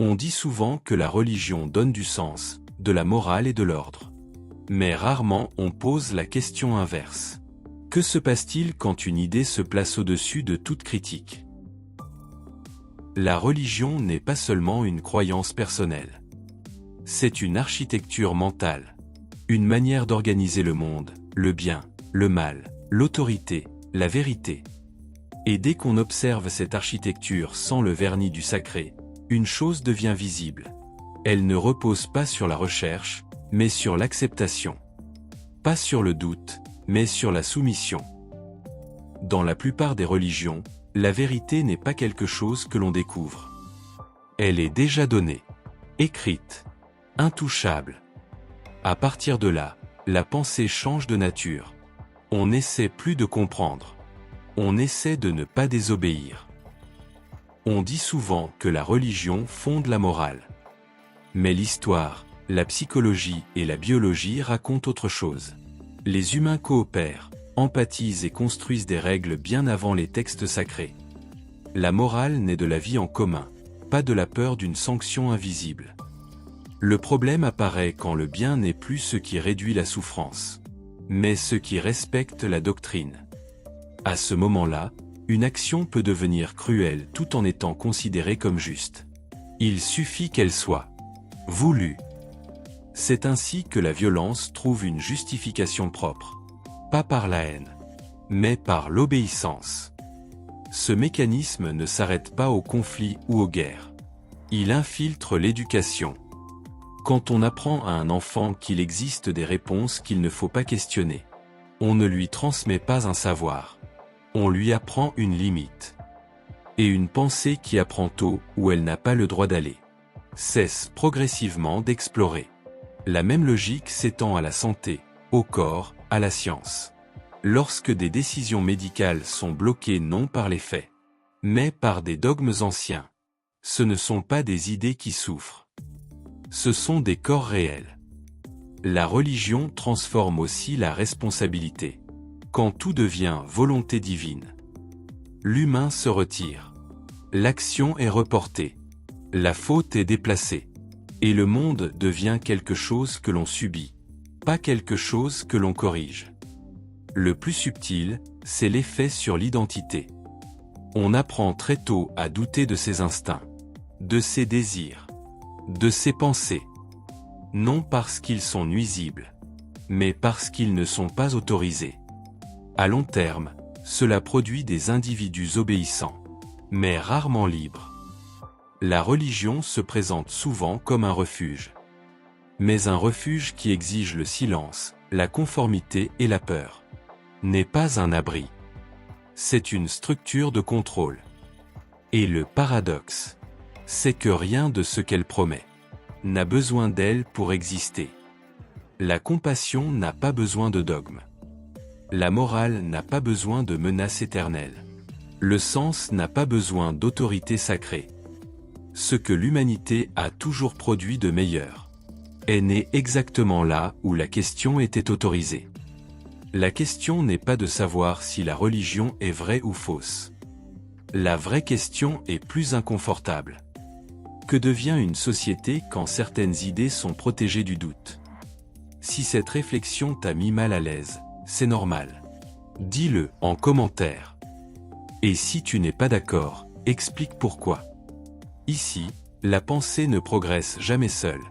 On dit souvent que la religion donne du sens, de la morale et de l'ordre. Mais rarement on pose la question inverse. Que se passe-t-il quand une idée se place au-dessus de toute critique? La religion n'est pas seulement une croyance personnelle. C'est une architecture mentale. Une manière d'organiser le monde, le bien, le mal, l'autorité, la vérité. Et dès qu'on observe cette architecture sans le vernis du sacré, une chose devient visible. Elle ne repose pas sur la recherche, mais sur l'acceptation. Pas sur le doute, mais sur la soumission. Dans la plupart des religions, la vérité n'est pas quelque chose que l'on découvre. Elle est déjà donnée, écrite, intouchable. À partir de là, la pensée change de nature. On n'essaie plus de comprendre. On essaie de ne pas désobéir. On dit souvent que la religion fonde la morale. Mais l'histoire, la psychologie et la biologie racontent autre chose. Les humains coopèrent, empathisent et construisent des règles bien avant les textes sacrés. La morale naît de la vie en commun, pas de la peur d'une sanction invisible. Le problème apparaît quand le bien n'est plus ce qui réduit la souffrance, mais ce qui respecte la doctrine. À ce moment-là, une action peut devenir cruelle tout en étant considérée comme juste. Il suffit qu'elle soit voulue. C'est ainsi que la violence trouve une justification propre. Pas par la haine, mais par l'obéissance. Ce mécanisme ne s'arrête pas aux conflits ou aux guerres. Il infiltre l'éducation. Quand on apprend à un enfant qu'il existe des réponses qu'il ne faut pas questionner, on ne lui transmet pas un savoir. On lui apprend une limite. Et une pensée qui apprend tôt où elle n'a pas le droit d'aller cesse progressivement d'explorer. La même logique s'étend à la santé, au corps, à la science. Lorsque des décisions médicales sont bloquées non par les faits, mais par des dogmes anciens, ce ne sont pas des idées qui souffrent. Ce sont des corps réels. La religion transforme aussi la responsabilité. Quand tout devient volonté divine, l'humain se retire. L'action est reportée. La faute est déplacée. Et le monde devient quelque chose que l'on subit, pas quelque chose que l'on corrige. Le plus subtil, c'est l'effet sur l'identité. On apprend très tôt à douter de ses instincts, de ses désirs, de ses pensées. Non parce qu'ils sont nuisibles, mais parce qu'ils ne sont pas autorisés. À long terme, cela produit des individus obéissants, mais rarement libres. La religion se présente souvent comme un refuge. Mais un refuge qui exige le silence, la conformité et la peur. N'est pas un abri. C'est une structure de contrôle. Et le paradoxe, c'est que rien de ce qu'elle promet n'a besoin d'elle pour exister. La compassion n'a pas besoin de dogme. La morale n'a pas besoin de menaces éternelles. Le sens n'a pas besoin d'autorité sacrée. Ce que l'humanité a toujours produit de meilleur est né exactement là où la question était autorisée. La question n'est pas de savoir si la religion est vraie ou fausse. La vraie question est plus inconfortable. Que devient une société quand certaines idées sont protégées du doute? Si cette réflexion t'a mis mal à l'aise, c'est normal. Dis-le en commentaire. Et si tu n'es pas d'accord, explique pourquoi. Ici, la pensée ne progresse jamais seule.